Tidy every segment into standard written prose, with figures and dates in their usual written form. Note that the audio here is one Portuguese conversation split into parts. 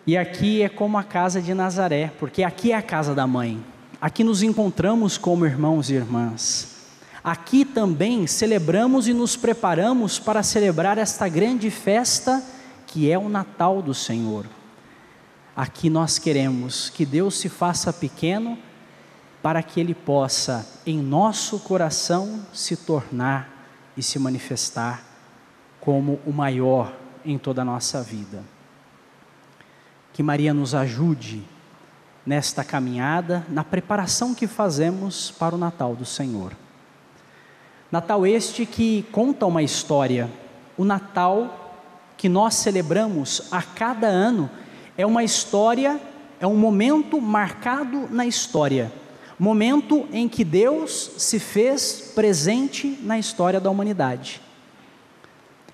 E aqui é como a casa de Nazaré, porque aqui é a casa da mãe. Aqui nos encontramos como irmãos e irmãs. Aqui também celebramos e nos preparamos para celebrar esta grande festa que é o Natal do Senhor. Aqui nós queremos que Deus se faça pequeno para que Ele possa em nosso coração se tornar e se manifestar como o maior em toda a nossa vida. Que Maria nos ajude nesta caminhada, na preparação que fazemos para o Natal do Senhor. Natal este que conta uma história. O Natal que nós celebramos a cada ano é uma história, é um momento marcado na história. Momento em que Deus se fez presente na história da humanidade.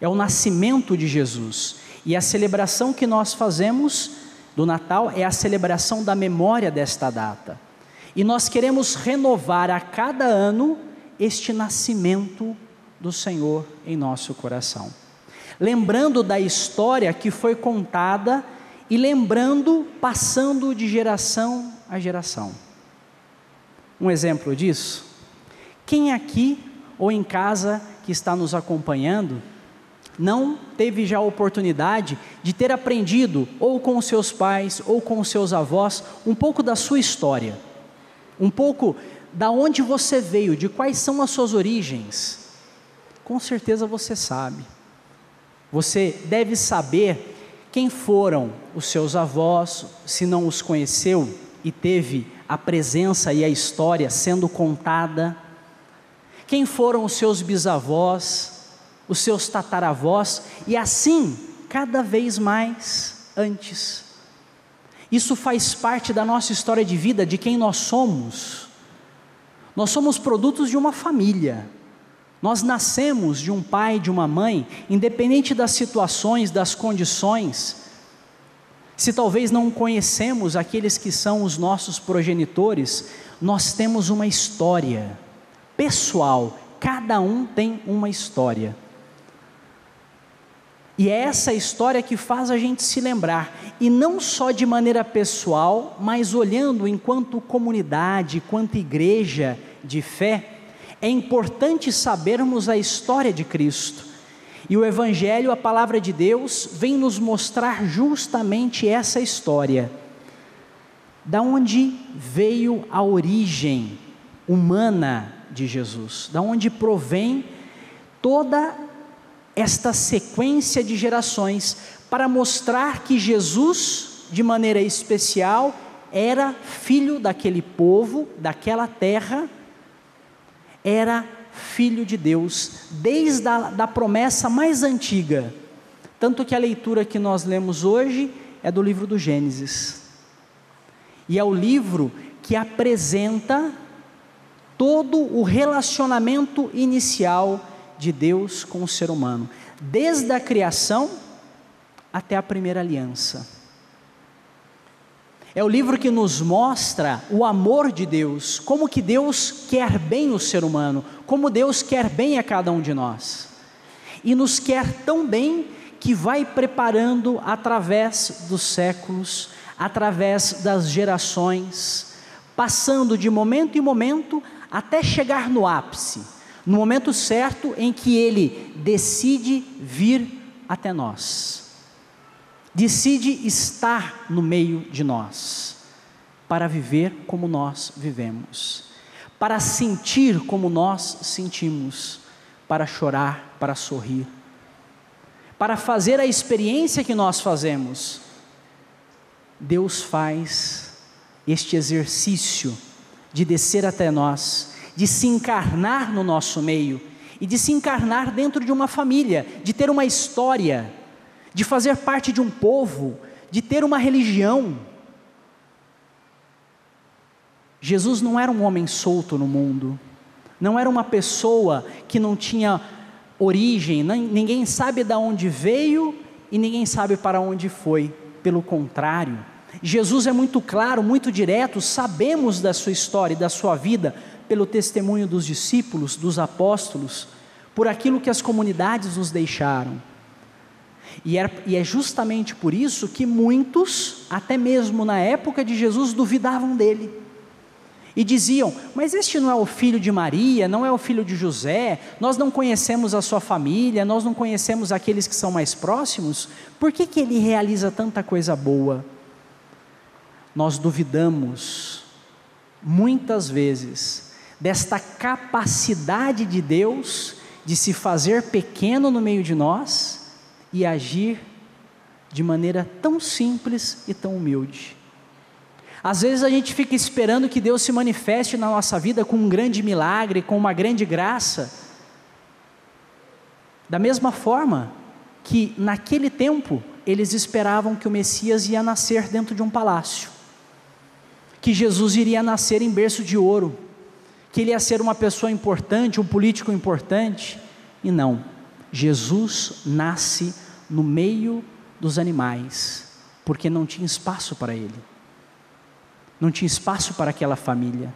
É o nascimento de Jesus. E a celebração que nós fazemos do Natal é a celebração da memória desta data. E nós queremos renovar a cada ano este nascimento do Senhor em nosso coração. Lembrando da história que foi contada e lembrando, passando de geração a geração. Um exemplo disso, quem aqui ou em casa que está nos acompanhando, não teve já a oportunidade de ter aprendido, ou com os seus pais, ou com os seus avós, um pouco da sua história, um pouco da onde você veio, de quais são as suas origens? Com certeza você sabe. Você deve saber quem foram os seus avós, se não os conheceu e teve a presença e a história sendo contada. Quem foram os seus bisavós, os seus tataravós, e assim, cada vez mais antes. Isso faz parte da nossa história de vida, de quem nós somos. Nós somos produtos de uma família. Nós nascemos de um pai e de uma mãe, independente das situações, das condições. Se talvez não conhecemos aqueles que são os nossos progenitores, nós temos uma história pessoal, cada um tem uma história. E é essa história que faz a gente se lembrar, e não só de maneira pessoal, mas olhando enquanto comunidade, enquanto igreja de fé, é importante sabermos a história de Cristo. E o Evangelho, a palavra de Deus, vem nos mostrar justamente essa história. Da onde veio a origem humana de Jesus? Da onde provém toda esta sequência de gerações, para mostrar que Jesus, de maneira especial, era filho daquele povo, daquela terra, era filho de Deus, desde a promessa mais antiga, tanto que a leitura que nós lemos hoje é do livro do Gênesis, e é o livro que apresenta todo o relacionamento inicial de Deus com o ser humano, desde a criação até a primeira aliança. É o livro que nos mostra o amor de Deus, como que Deus quer bem o ser humano, como Deus quer bem a cada um de nós, e nos quer tão bem que vai preparando através dos séculos, através das gerações, passando de momento em momento até chegar no ápice, no momento certo em que Ele decide vir até nós, decide estar no meio de nós, para viver como nós vivemos, para sentir como nós sentimos, para chorar, para sorrir, para fazer a experiência que nós fazemos. Deus faz este exercício de descer até nós, de se encarnar no nosso meio, e de se encarnar dentro de uma família, de ter uma história, de fazer parte de um povo, de ter uma religião. Jesus não era um homem solto no mundo, não era uma pessoa que não tinha origem, ninguém sabe de onde veio e ninguém sabe para onde foi. Pelo contrário, Jesus é muito claro, muito direto, sabemos da sua história e da sua vida, pelo testemunho dos discípulos, dos apóstolos, por aquilo que as comunidades nos deixaram. E é justamente por isso que muitos, até mesmo na época de Jesus, duvidavam dele. E diziam: mas este não é o filho de Maria, não é o filho de José, nós não conhecemos a sua família, nós não conhecemos aqueles que são mais próximos, por que ele realiza tanta coisa boa? Nós duvidamos, muitas vezes, desta capacidade de Deus de se fazer pequeno no meio de nós e agir de maneira tão simples e tão humilde. Às vezes a gente fica esperando que Deus se manifeste na nossa vida com um grande milagre, com uma grande graça. Da mesma forma que naquele tempo eles esperavam que o Messias ia nascer dentro de um palácio, que Jesus iria nascer em berço de ouro, que ele ia ser uma pessoa importante, um político importante. E não, Jesus nasce no meio dos animais, porque não tinha espaço para ele, não tinha espaço para aquela família.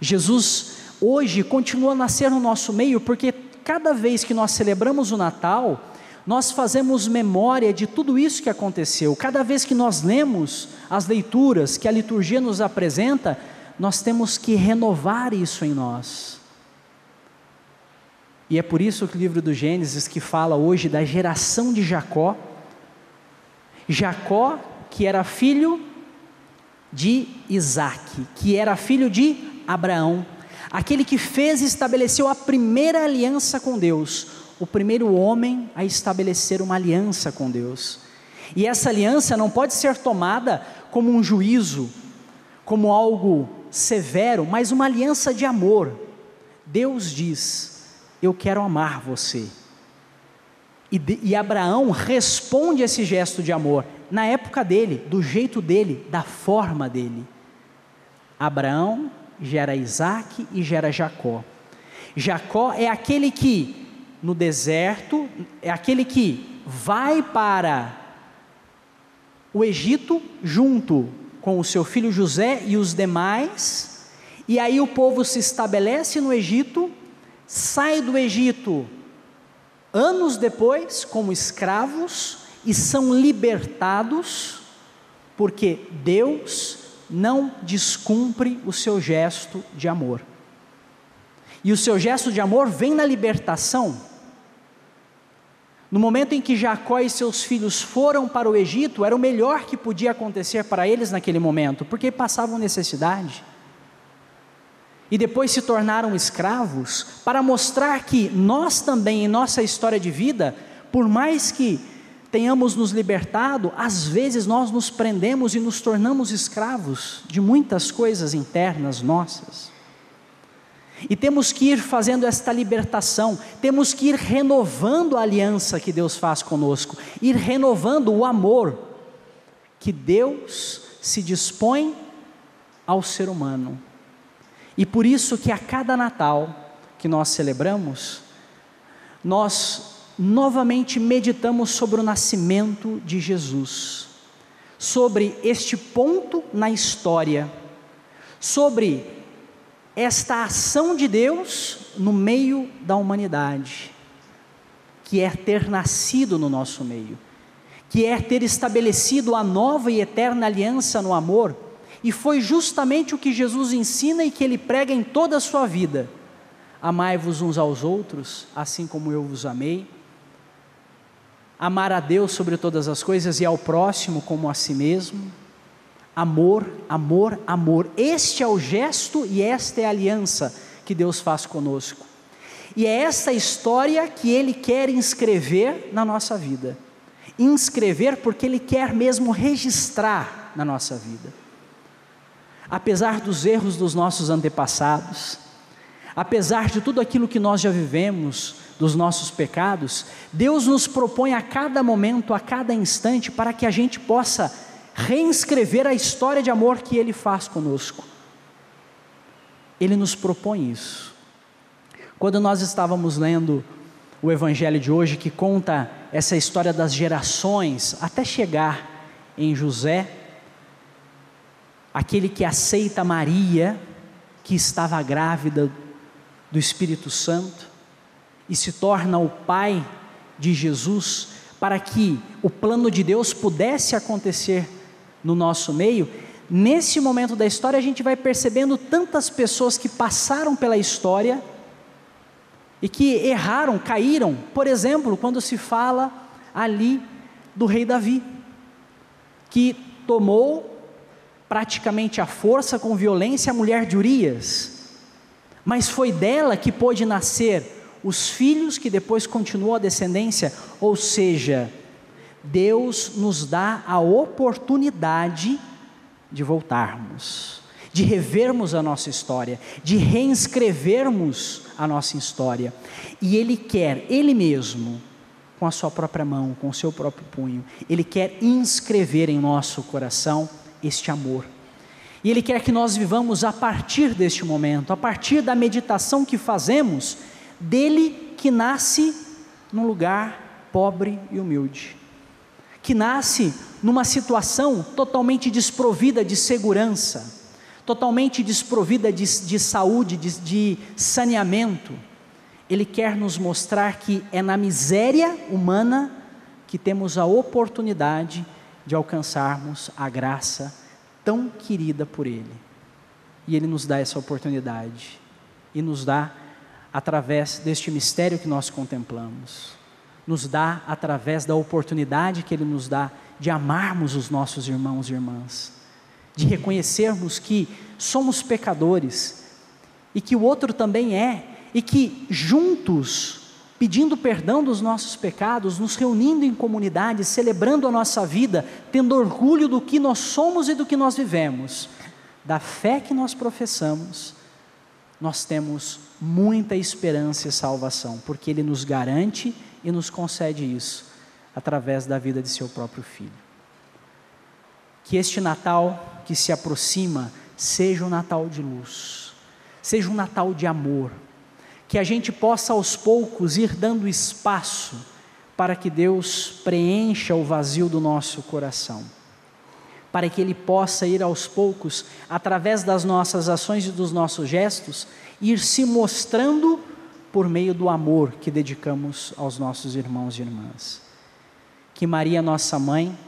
Jesus hoje continua a nascer no nosso meio, porque cada vez que nós celebramos o Natal, nós fazemos memória de tudo isso que aconteceu. Cada vez que nós lemos as leituras que a liturgia nos apresenta, nós temos que renovar isso em nós. E é por isso que o livro do Gênesis, que fala hoje da geração de Jacó, Jacó, que era filho de Isaac, que era filho de Abraão, aquele que fez e estabeleceu a primeira aliança com Deus, o primeiro homem a estabelecer uma aliança com Deus. E essa aliança não pode ser tomada como um juízo, como algo severo, mas uma aliança de amor. Deus diz: eu quero amar você. E Abraão responde a esse gesto de amor, na época dele, do jeito dele, da forma dele. Abraão gera Isaac e gera Jacó. Jacó é aquele que, no deserto, é aquele que vai para o Egito, junto com o seu filho José e os demais, e aí o povo se estabelece no Egito, sai do Egito anos depois como escravos e são libertados, porque Deus não descumpre o seu gesto de amor. E o seu gesto de amor vem na libertação. No momento em que Jacó e seus filhos foram para o Egito, era o melhor que podia acontecer para eles naquele momento, porque passavam necessidade. E depois se tornaram escravos, para mostrar que nós também, em nossa história de vida, por mais que tenhamos nos libertado, às vezes nós nos prendemos e nos tornamos escravos de muitas coisas internas nossas. E temos que ir fazendo esta libertação, temos que ir renovando a aliança que Deus faz conosco, ir renovando o amor que Deus se dispõe ao ser humano. E por isso que a cada Natal que nós celebramos, nós novamente meditamos sobre o nascimento de Jesus, sobre este ponto na história, sobre esta ação de Deus no meio da humanidade, que é ter nascido no nosso meio, que é ter estabelecido a nova e eterna aliança no amor. E foi justamente o que Jesus ensina e que Ele prega em toda a sua vida: amai-vos uns aos outros, assim como eu vos amei. Amar a Deus sobre todas as coisas e ao próximo como a si mesmo. Amor, amor, amor. Este é o gesto e esta é a aliança que Deus faz conosco. E é essa história que Ele quer inscrever na nossa vida. Inscrever porque Ele quer mesmo registrar na nossa vida. Apesar dos erros dos nossos antepassados, apesar de tudo aquilo que nós já vivemos, dos nossos pecados, Deus nos propõe a cada momento, a cada instante, para que a gente possa reinscrever a história de amor que Ele faz conosco. Ele nos propõe isso. Quando nós estávamos lendo o Evangelho de hoje, que conta essa história das gerações, até chegar em José, aquele que aceita Maria, que estava grávida do Espírito Santo, e se torna o pai de Jesus, para que o plano de Deus pudesse acontecer no nosso meio, nesse momento da história a gente vai percebendo tantas pessoas que passaram pela história e que erraram, caíram. Por exemplo, quando se fala ali do rei Davi, que tomou praticamente à força, com violência, a mulher de Urias, mas foi dela que pôde nascer os filhos que depois continuou a descendência. Ou seja, Deus nos dá a oportunidade de voltarmos, de revermos a nossa história, de reescrevermos a nossa história, e Ele quer, Ele mesmo, com a sua própria mão, com o seu próprio punho, Ele quer inscrever em nosso coração este amor, e Ele quer que nós vivamos a partir deste momento, a partir da meditação que fazemos, dele que nasce num lugar pobre e humilde, que nasce numa situação totalmente desprovida de segurança, totalmente desprovida de saúde, de saneamento. Ele quer nos mostrar que é na miséria humana que temos a oportunidade de alcançarmos a graça tão querida por Ele, e Ele nos dá essa oportunidade, e nos dá através deste mistério que nós contemplamos, nos dá através da oportunidade que Ele nos dá de amarmos os nossos irmãos e irmãs, de reconhecermos que somos pecadores, e que o outro também é, e que juntos, pedindo perdão dos nossos pecados, nos reunindo em comunidade, celebrando a nossa vida, tendo orgulho do que nós somos e do que nós vivemos, da fé que nós professamos, nós temos muita esperança e salvação, porque Ele nos garante e nos concede isso, através da vida de seu próprio Filho. Que este Natal que se aproxima, seja um Natal de luz, seja um Natal de amor, que a gente possa aos poucos ir dando espaço, para que Deus preencha o vazio do nosso coração, para que Ele possa ir aos poucos, através das nossas ações e dos nossos gestos, ir se mostrando por meio do amor que dedicamos aos nossos irmãos e irmãs. Que Maria, nossa mãe,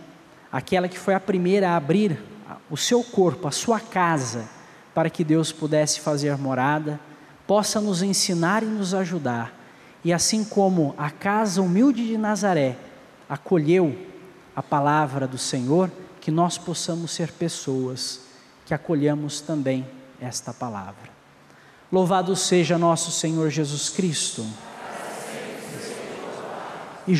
aquela que foi a primeira a abrir o seu corpo, a sua casa, para que Deus pudesse fazer morada, possa nos ensinar e nos ajudar, e assim como a casa humilde de Nazaré acolheu a palavra do Senhor, que nós possamos ser pessoas que acolhamos também esta palavra. Louvado seja nosso Senhor Jesus Cristo. E